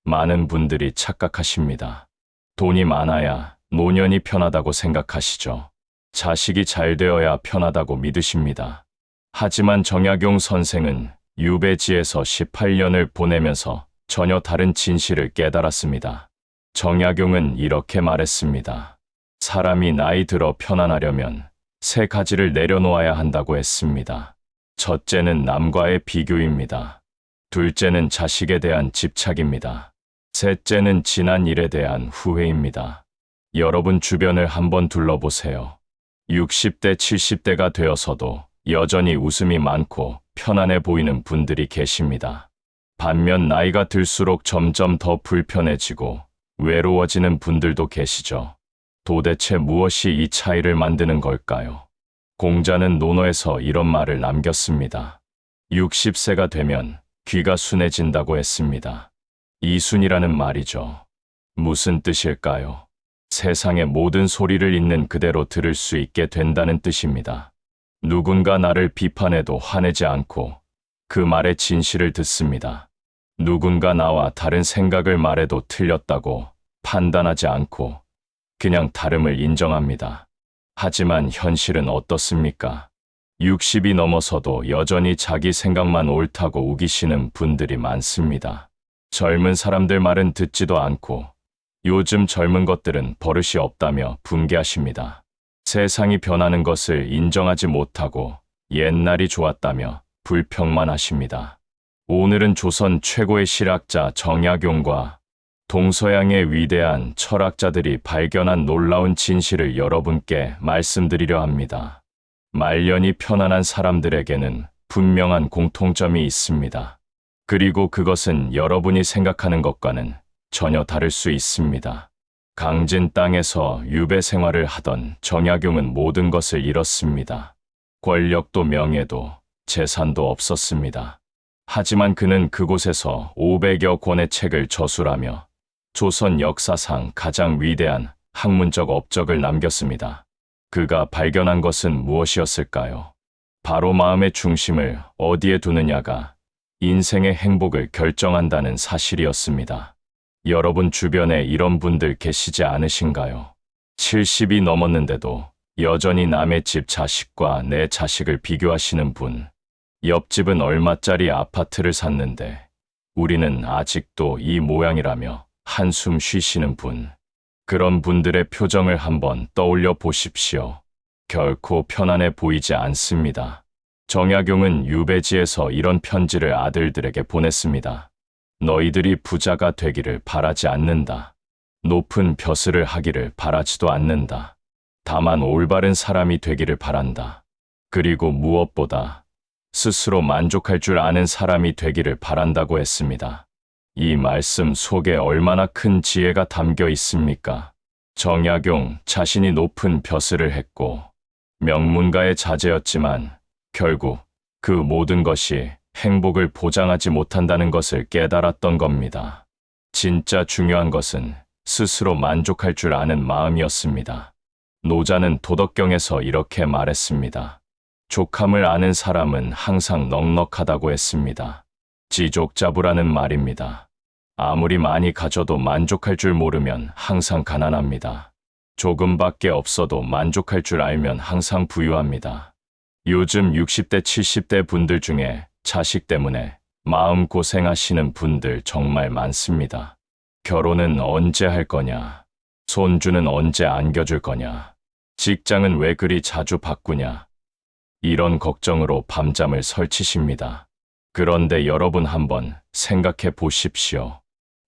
많은 분들이 착각하십니다. 돈이 많아야 노년이 편하다고 생각하시죠. 자식이 잘 되어야 편하다고 믿으십니다. 하지만 정약용 선생은 유배지에서 18년을 보내면서 전혀 다른 진실을 깨달았습니다. 정약용은 이렇게 말했습니다. 사람이 나이 들어 편안하려면 세 가지를 내려놓아야 한다고 했습니다. 첫째는 남과의 비교입니다. 둘째는 자식에 대한 집착입니다. 셋째는 지난 일에 대한 후회입니다. 여러분 주변을 한번 둘러보세요. 60대, 70대가 되어서도 여전히 웃음이 많고 편안해 보이는 분들이 계십니다. 반면 나이가 들수록 점점 더 불편해지고 외로워지는 분들도 계시죠. 도대체 무엇이 이 차이를 만드는 걸까요? 공자는 논어에서 이런 말을 남겼습니다. 60세가 되면 귀가 순해진다고 했습니다. 이순이라는 말이죠. 무슨 뜻일까요? 세상의 모든 소리를 있는 그대로 들을 수 있게 된다는 뜻입니다. 누군가 나를 비판해도 화내지 않고 그 말의 진실을 듣습니다. 누군가 나와 다른 생각을 말해도 틀렸다고 판단하지 않고 그냥 다름을 인정합니다. 하지만 현실은 어떻습니까? 60이 넘어서도 여전히 자기 생각만 옳다고 우기시는 분들이 많습니다. 젊은 사람들 말은 듣지도 않고 요즘 젊은 것들은 버릇이 없다며 분개하십니다. 세상이 변하는 것을 인정하지 못하고 옛날이 좋았다며 불평만 하십니다. 오늘은 조선 최고의 실학자 정약용과 동서양의 위대한 철학자들이 발견한 놀라운 진실을 여러분께 말씀드리려 합니다. 말년이 편안한 사람들에게는 분명한 공통점이 있습니다. 그리고 그것은 여러분이 생각하는 것과는 전혀 다를 수 있습니다. 강진 땅에서 유배 생활을 하던 정약용은 모든 것을 잃었습니다. 권력도 명예도 재산도 없었습니다. 하지만 그는 그곳에서 500여 권의 책을 저술하며 조선 역사상 가장 위대한 학문적 업적을 남겼습니다. 그가 발견한 것은 무엇이었을까요? 바로 마음의 중심을 어디에 두느냐가 인생의 행복을 결정한다는 사실이었습니다. 여러분 주변에 이런 분들 계시지 않으신가요? 70이 넘었는데도 여전히 남의 집 자식과 내 자식을 비교하시는 분. 옆집은 얼마짜리 아파트를 샀는데 우리는 아직도 이 모양이라며 한숨 쉬시는 분. 그런 분들의 표정을 한번 떠올려 보십시오. 결코 편안해 보이지 않습니다. 정약용은 유배지에서 이런 편지를 아들들에게 보냈습니다. 너희들이 부자가 되기를 바라지 않는다. 높은 벼슬을 하기를 바라지도 않는다. 다만 올바른 사람이 되기를 바란다. 그리고 무엇보다 스스로 만족할 줄 아는 사람이 되기를 바란다고 했습니다. 이 말씀 속에 얼마나 큰 지혜가 담겨 있습니까? 정약용 자신이 높은 벼슬을 했고 명문가의 자제였지만 결국 그 모든 것이 행복을 보장하지 못한다는 것을 깨달았던 겁니다. 진짜 중요한 것은 스스로 만족할 줄 아는 마음이었습니다. 노자는 도덕경에서 이렇게 말했습니다. 족함을 아는 사람은 항상 넉넉하다고 했습니다. 지족자부라는 말입니다. 아무리 많이 가져도 만족할 줄 모르면 항상 가난합니다. 조금밖에 없어도 만족할 줄 알면 항상 부유합니다. 요즘 60대, 70대 분들 중에 자식 때문에 마음고생하시는 분들 정말 많습니다. 결혼은 언제 할 거냐? 손주는 언제 안겨줄 거냐? 직장은 왜 그리 자주 바꾸냐? 이런 걱정으로 밤잠을 설치십니다. 그런데 여러분 한번 생각해 보십시오.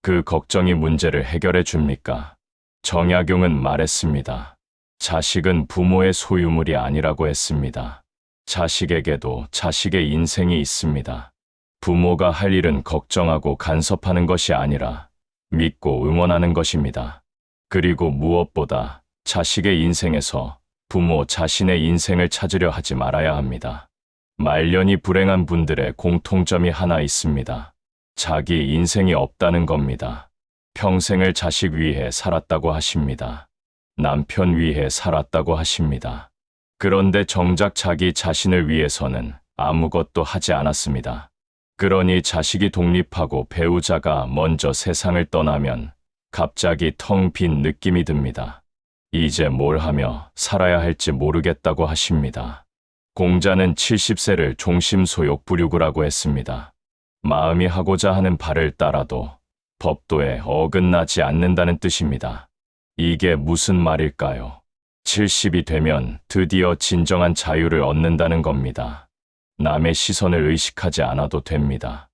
그 걱정이 문제를 해결해 줍니까? 정약용은 말했습니다. 자식은 부모의 소유물이 아니라고 했습니다. 자식에게도 자식의 인생이 있습니다. 부모가 할 일은 걱정하고 간섭하는 것이 아니라 믿고 응원하는 것입니다. 그리고 무엇보다 자식의 인생에서 부모 자신의 인생을 찾으려 하지 말아야 합니다. 말년이 불행한 분들의 공통점이 하나 있습니다. 자기 인생이 없다는 겁니다. 평생을 자식 위해 살았다고 하십니다. 남편 위해 살았다고 하십니다. 그런데 정작 자기 자신을 위해서는 아무것도 하지 않았습니다. 그러니 자식이 독립하고 배우자가 먼저 세상을 떠나면 갑자기 텅 빈 느낌이 듭니다. 이제 뭘 하며 살아야 할지 모르겠다고 하십니다. 공자는 70세를 종심소욕부류구라고 했습니다. 마음이 하고자 하는 바를 따라도 법도에 어긋나지 않는다는 뜻입니다. 이게 무슨 말일까요? 70이 되면 드디어 진정한 자유를 얻는다는 겁니다. 남의 시선을 의식하지 않아도 됩니다.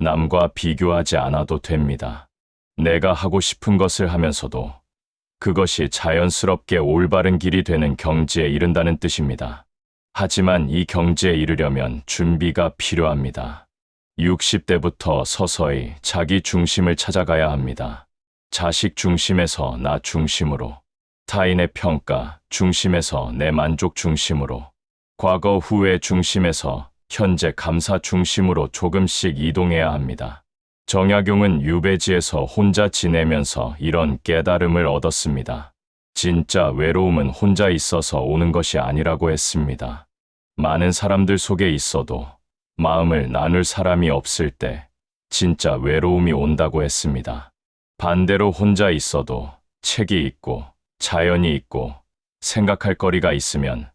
남과 비교하지 않아도 됩니다. 내가 하고 싶은 것을 하면서도 그것이 자연스럽게 올바른 길이 되는 경지에 이른다는 뜻입니다. 하지만 이 경지에 이르려면 준비가 필요합니다. 60대부터 서서히 자기 중심을 찾아가야 합니다. 자식 중심에서 나 중심으로, 타인의 평가 중심에서 내 만족 중심으로, 과거 후회 중심에서 현재 감사 중심으로 조금씩 이동해야 합니다. 정약용은 유배지에서 혼자 지내면서 이런 깨달음을 얻었습니다. 진짜 외로움은 혼자 있어서 오는 것이 아니라고 했습니다. 많은 사람들 속에 있어도 마음을 나눌 사람이 없을 때 진짜 외로움이 온다고 했습니다. 반대로 혼자 있어도 책이 있고 자연이 있고 생각할 거리가 있으면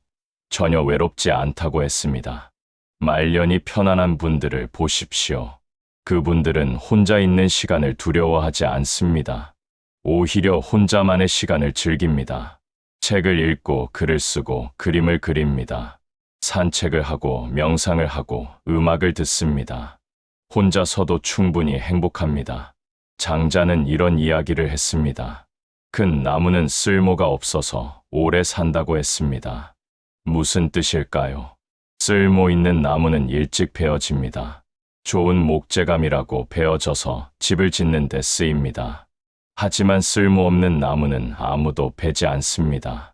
전혀 외롭지 않다고 했습니다. 말년이 편안한 분들을 보십시오. 그분들은 혼자 있는 시간을 두려워하지 않습니다. 오히려 혼자만의 시간을 즐깁니다. 책을 읽고 글을 쓰고 그림을 그립니다. 산책을 하고 명상을 하고 음악을 듣습니다. 혼자서도 충분히 행복합니다. 장자는 이런 이야기를 했습니다. 큰 나무는 쓸모가 없어서 오래 산다고 했습니다. 무슨 뜻일까요? 쓸모 있는 나무는 일찍 베어집니다. 좋은 목재감이라고 베어져서 집을 짓는 데 쓰입니다. 하지만 쓸모없는 나무는 아무도 베지 않습니다.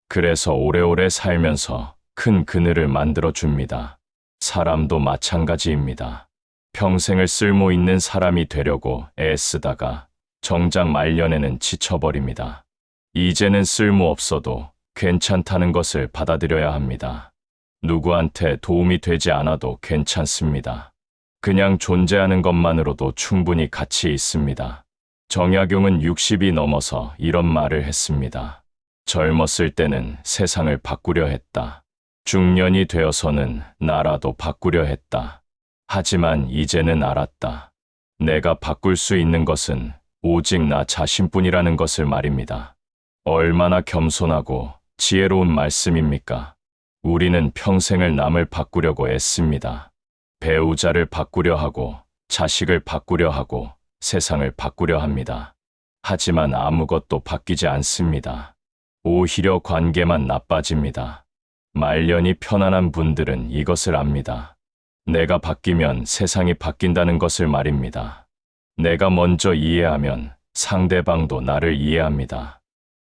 그래서 오래오래 살면서 큰 그늘을 만들어 줍니다. 사람도 마찬가지입니다. 평생을 쓸모 있는 사람이 되려고 애쓰다가 정작 말년에는 지쳐버립니다. 이제는 쓸모 없어도 괜찮다는 것을 받아들여야 합니다. 누구한테 도움이 되지 않아도 괜찮습니다. 그냥 존재하는 것만으로도 충분히 가치 있습니다. 정약용은 60이 넘어서 이런 말을 했습니다. 젊었을 때는 세상을 바꾸려 했다. 중년이 되어서는 나라도 바꾸려 했다. 하지만 이제는 알았다. 내가 바꿀 수 있는 것은 오직 나 자신뿐이라는 것을 말입니다. 얼마나 겸손하고 지혜로운 말씀입니까? 우리는 평생을 남을 바꾸려고 애씁니다. 배우자를 바꾸려 하고 자식을 바꾸려 하고 세상을 바꾸려 합니다. 하지만 아무것도 바뀌지 않습니다. 오히려 관계만 나빠집니다. 말년이 편안한 분들은 이것을 압니다. 내가 바뀌면 세상이 바뀐다는 것을 말입니다. 내가 먼저 이해하면 상대방도 나를 이해합니다.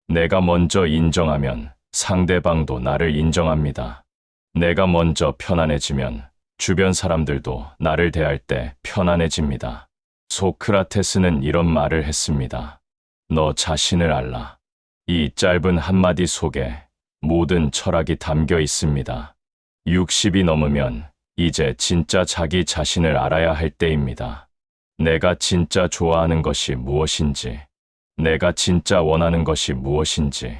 내가 먼저 인정하면 상대방도 나를 인정합니다. 내가 먼저 편안해지면 주변 사람들도 나를 대할 때 편안해집니다. 소크라테스는 이런 말을 했습니다. 너 자신을 알라. 이 짧은 한마디 속에 모든 철학이 담겨 있습니다. 60이 넘으면 이제 진짜 자기 자신을 알아야 할 때입니다. 내가 진짜 좋아하는 것이 무엇인지, 내가 진짜 원하는 것이 무엇인지,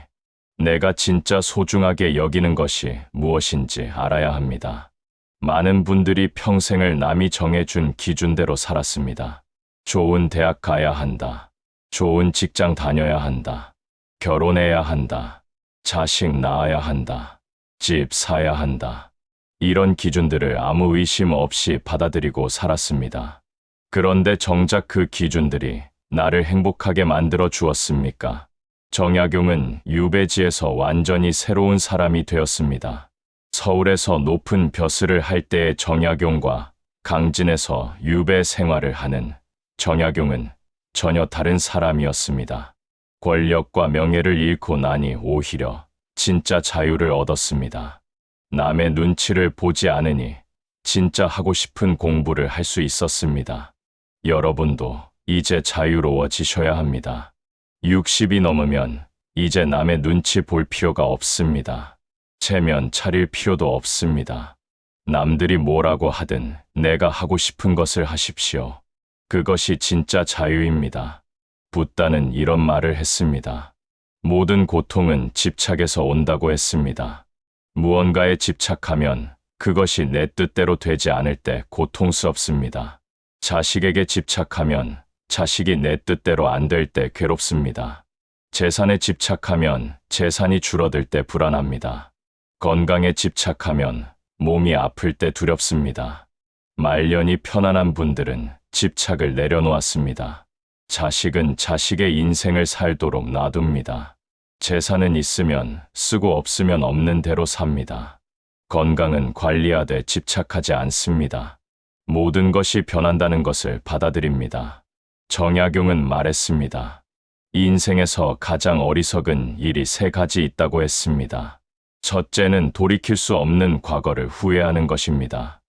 내가 진짜 소중하게 여기는 것이 무엇인지 알아야 합니다. 많은 분들이 평생을 남이 정해준 기준대로 살았습니다. 좋은 대학 가야 한다. 좋은 직장 다녀야 한다. 결혼해야 한다. 자식 낳아야 한다. 집 사야 한다. 이런 기준들을 아무 의심 없이 받아들이고 살았습니다. 그런데 정작 그 기준들이 나를 행복하게 만들어 주었습니까? 정약용은 유배지에서 완전히 새로운 사람이 되었습니다. 서울에서 높은 벼슬을 할 때의 정약용과 강진에서 유배 생활을 하는 정약용은 전혀 다른 사람이었습니다. 권력과 명예를 잃고 나니 오히려 진짜 자유를 얻었습니다. 남의 눈치를 보지 않으니 진짜 하고 싶은 공부를 할 수 있었습니다. 여러분도 이제 자유로워지셔야 합니다. 60이 넘으면 이제 남의 눈치 볼 필요가 없습니다. 체면 차릴 필요도 없습니다. 남들이 뭐라고 하든 내가 하고 싶은 것을 하십시오. 그것이 진짜 자유입니다. 붓다는 이런 말을 했습니다. 모든 고통은 집착에서 온다고 했습니다. 무언가에 집착하면 그것이 내 뜻대로 되지 않을 때 고통스럽습니다. 자식에게 집착하면 자식이 내 뜻대로 안 될 때 괴롭습니다. 재산에 집착하면 재산이 줄어들 때 불안합니다. 건강에 집착하면 몸이 아플 때 두렵습니다. 말년이 편안한 분들은 집착을 내려놓았습니다. 자식은 자식의 인생을 살도록 놔둡니다. 재산은 있으면 쓰고 없으면 없는 대로 삽니다. 건강은 관리하되 집착하지 않습니다. 모든 것이 변한다는 것을 받아들입니다. 정약용은 말했습니다. 인생에서 가장 어리석은 일이 3가지 있다고 했습니다. 첫째는 돌이킬 수 없는 과거를 후회하는 것입니다.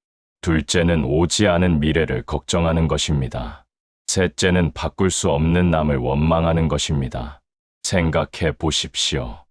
둘째는 오지 않은 미래를 걱정하는 것입니다. 셋째는 바꿀 수 없는 남을 원망하는 것입니다. 생각해 보십시오.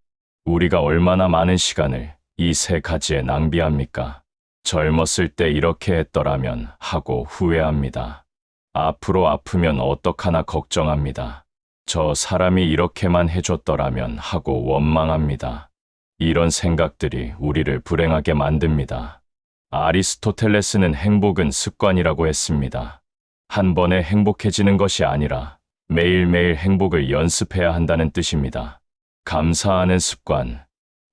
우리가 얼마나 많은 시간을 이 3가지에 낭비합니까? 젊었을 때 이렇게 했더라면 하고 후회합니다. 앞으로 아프면 어떡하나 걱정합니다. 저 사람이 이렇게만 해줬더라면 하고 원망합니다. 이런 생각들이 우리를 불행하게 만듭니다. 아리스토텔레스는 행복은 습관이라고 했습니다. 한 번에 행복해지는 것이 아니라 매일매일 행복을 연습해야 한다는 뜻입니다. 감사하는 습관,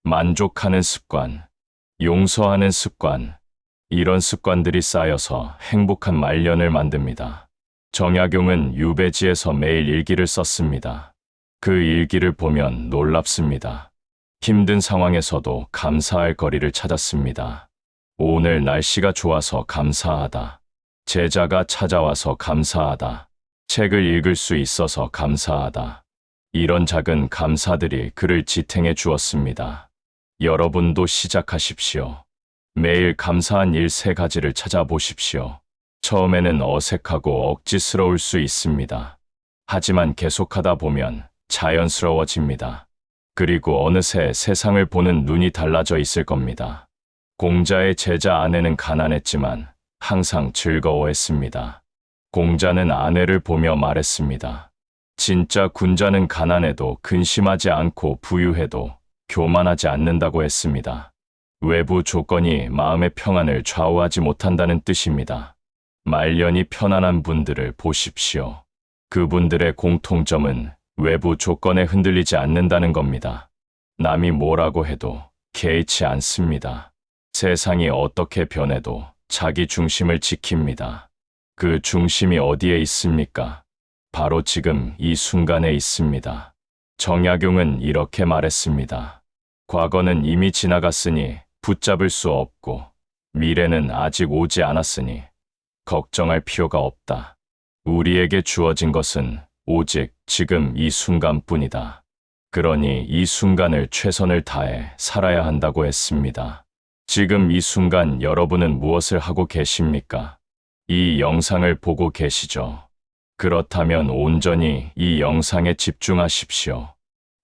만족하는 습관, 용서하는 습관, 이런 습관들이 쌓여서 행복한 말년을 만듭니다. 정약용은 유배지에서 매일 일기를 썼습니다. 그 일기를 보면 놀랍습니다. 힘든 상황에서도 감사할 거리를 찾았습니다. 오늘 날씨가 좋아서 감사하다. 제자가 찾아와서 감사하다. 책을 읽을 수 있어서 감사하다. 이런 작은 감사들이 그를 지탱해 주었습니다. 여러분도 시작하십시오. 매일 감사한 일 3가지를 찾아보십시오. 처음에는 어색하고 억지스러울 수 있습니다. 하지만 계속하다 보면 자연스러워집니다. 그리고 어느새 세상을 보는 눈이 달라져 있을 겁니다. 공자의 제자 아내는 가난했지만 항상 즐거워했습니다. 공자는 아내를 보며 말했습니다. 진짜 군자는 가난해도 근심하지 않고 부유해도 교만하지 않는다고 했습니다. 외부 조건이 마음의 평안을 좌우하지 못한다는 뜻입니다. 말년이 편안한 분들을 보십시오. 그분들의 공통점은 외부 조건에 흔들리지 않는다는 겁니다. 남이 뭐라고 해도 개의치 않습니다. 세상이 어떻게 변해도 자기 중심을 지킵니다. 그 중심이 어디에 있습니까? 바로 지금 이 순간에 있습니다. 정약용은 이렇게 말했습니다. 과거는 이미 지나갔으니 붙잡을 수 없고 미래는 아직 오지 않았으니 걱정할 필요가 없다. 우리에게 주어진 것은 오직 지금 이 순간뿐이다. 그러니 이 순간을 최선을 다해 살아야 한다고 했습니다. 지금 이 순간 여러분은 무엇을 하고 계십니까? 이 영상을 보고 계시죠? 그렇다면 온전히 이 영상에 집중하십시오.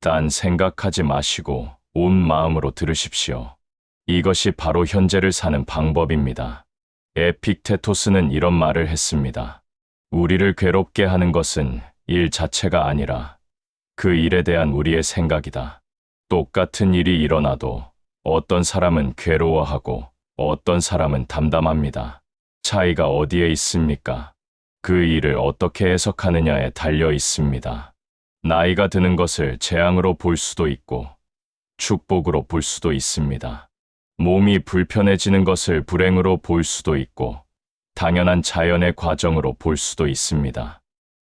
딴 생각하지 마시고 온 마음으로 들으십시오. 이것이 바로 현재를 사는 방법입니다. 에픽테토스는 이런 말을 했습니다. 우리를 괴롭게 하는 것은 일 자체가 아니라 그 일에 대한 우리의 생각이다. 똑같은 일이 일어나도 어떤 사람은 괴로워하고 어떤 사람은 담담합니다. 차이가 어디에 있습니까? 그 일을 어떻게 해석하느냐에 달려 있습니다. 나이가 드는 것을 재앙으로 볼 수도 있고 축복으로 볼 수도 있습니다. 몸이 불편해지는 것을 불행으로 볼 수도 있고 당연한 자연의 과정으로 볼 수도 있습니다.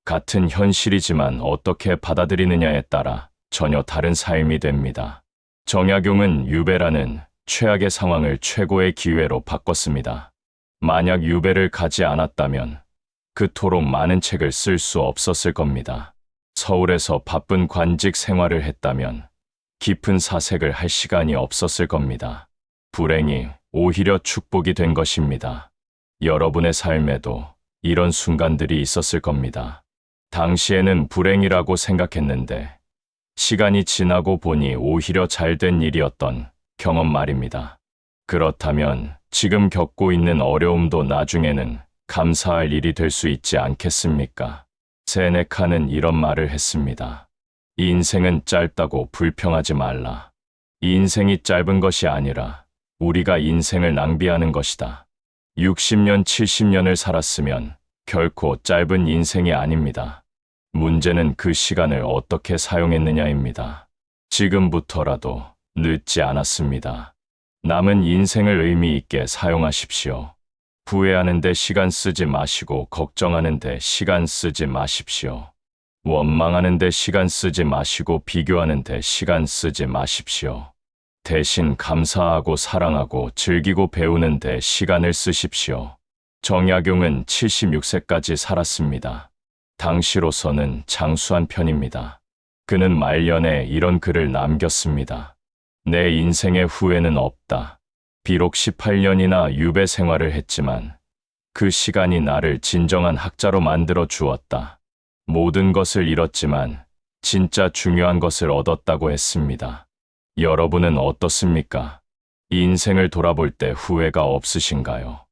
같은 현실이지만 어떻게 받아들이느냐에 따라 전혀 다른 삶이 됩니다. 정약용은 유배라는 최악의 상황을 최고의 기회로 바꿨습니다. 만약 유배를 가지 않았다면 그토록 많은 책을 쓸 수 없었을 겁니다. 서울에서 바쁜 관직 생활을 했다면 깊은 사색을 할 시간이 없었을 겁니다. 불행이 오히려 축복이 된 것입니다. 여러분의 삶에도 이런 순간들이 있었을 겁니다. 당시에는 불행이라고 생각했는데 시간이 지나고 보니 오히려 잘된 일이었던 경험 말입니다. 그렇다면 지금 겪고 있는 어려움도 나중에는 감사할 일이 될 수 있지 않겠습니까? 세네카는 이런 말을 했습니다. 이 인생은 짧다고 불평하지 말라. 이 인생이 짧은 것이 아니라 우리가 인생을 낭비하는 것이다. 60년, 70년을 살았으면 결코 짧은 인생이 아닙니다. 문제는 그 시간을 어떻게 사용했느냐입니다. 지금부터라도 늦지 않았습니다. 남은 인생을 의미 있게 사용하십시오. 후회하는데 시간 쓰지 마시고 걱정하는데 시간 쓰지 마십시오. 원망하는데 시간 쓰지 마시고 비교하는데 시간 쓰지 마십시오. 대신 감사하고 사랑하고 즐기고 배우는데 시간을 쓰십시오. 정약용은 76세까지 살았습니다. 당시로서는 장수한 편입니다. 그는 말년에 이런 글을 남겼습니다. 내 인생에 후회는 없다. 비록 18년이나 유배 생활을 했지만 그 시간이 나를 진정한 학자로 만들어 주었다. 모든 것을 잃었지만 진짜 중요한 것을 얻었다고 했습니다. 여러분은 어떻습니까? 이 인생을 돌아볼 때 후회가 없으신가요?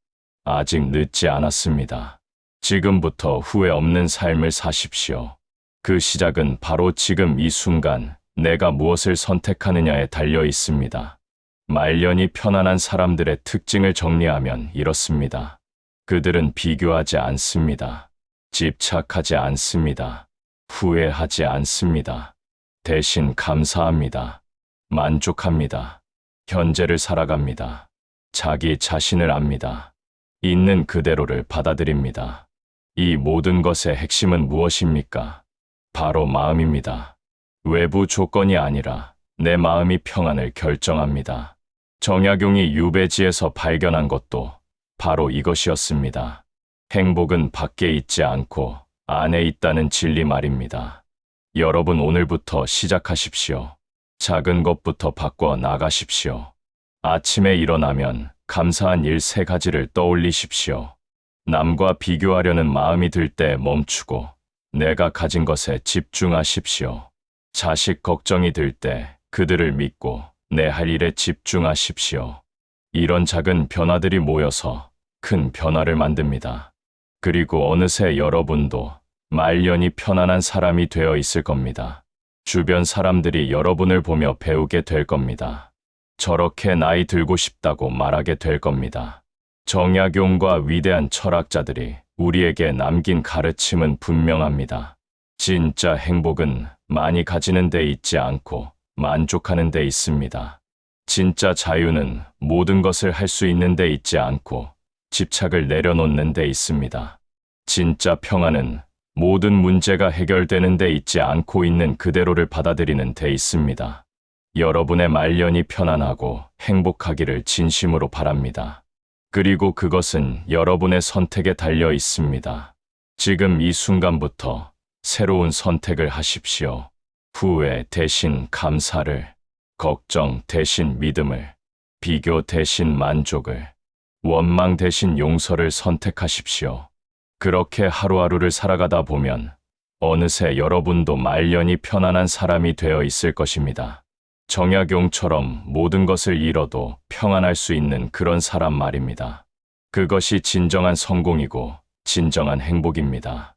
아직 늦지 않았습니다. 지금부터 후회 없는 삶을 사십시오. 그 시작은 바로 지금 이 순간 내가 무엇을 선택하느냐에 달려 있습니다. 말년이 편안한 사람들의 특징을 정리하면 이렇습니다. 그들은 비교하지 않습니다. 집착하지 않습니다. 후회하지 않습니다. 대신 감사합니다. 만족합니다. 현재를 살아갑니다. 자기 자신을 압니다. 있는 그대로를 받아들입니다. 이 모든 것의 핵심은 무엇입니까? 바로 마음입니다. 외부 조건이 아니라 내 마음이 평안을 결정합니다. 정약용이 유배지에서 발견한 것도 바로 이것이었습니다. 행복은 밖에 있지 않고 안에 있다는 진리 말입니다. 여러분 오늘부터 시작하십시오. 작은 것부터 바꿔 나가십시오. 아침에 일어나면 감사한 일 3가지를 떠올리십시오. 남과 비교하려는 마음이 들 때 멈추고 내가 가진 것에 집중하십시오. 자식 걱정이 들 때 그들을 믿고 내 할 일에 집중하십시오. 이런 작은 변화들이 모여서 큰 변화를 만듭니다. 그리고 어느새 여러분도 말년이 편안한 사람이 되어 있을 겁니다. 주변 사람들이 여러분을 보며 배우게 될 겁니다. 저렇게 나이 들고 싶다고 말하게 될 겁니다. 정약용과 위대한 철학자들이 우리에게 남긴 가르침은 분명합니다. 진짜 행복은 많이 가지는 데 있지 않고 만족하는 데 있습니다. 진짜 자유는 모든 것을 할 수 있는 데 있지 않고 집착을 내려놓는 데 있습니다. 진짜 평안은 모든 문제가 해결되는 데 있지 않고 있는 그대로를 받아들이는 데 있습니다. 여러분의 말년이 편안하고 행복하기를 진심으로 바랍니다. 그리고 그것은 여러분의 선택에 달려 있습니다. 지금 이 순간부터 새로운 선택을 하십시오. 후회 대신 감사를, 걱정 대신 믿음을, 비교 대신 만족을, 원망 대신 용서를 선택하십시오. 그렇게 하루하루를 살아가다 보면 어느새 여러분도 말년이 편안한 사람이 되어 있을 것입니다. 정약용처럼 모든 것을 잃어도 평안할 수 있는 그런 사람 말입니다. 그것이 진정한 성공이고 진정한 행복입니다.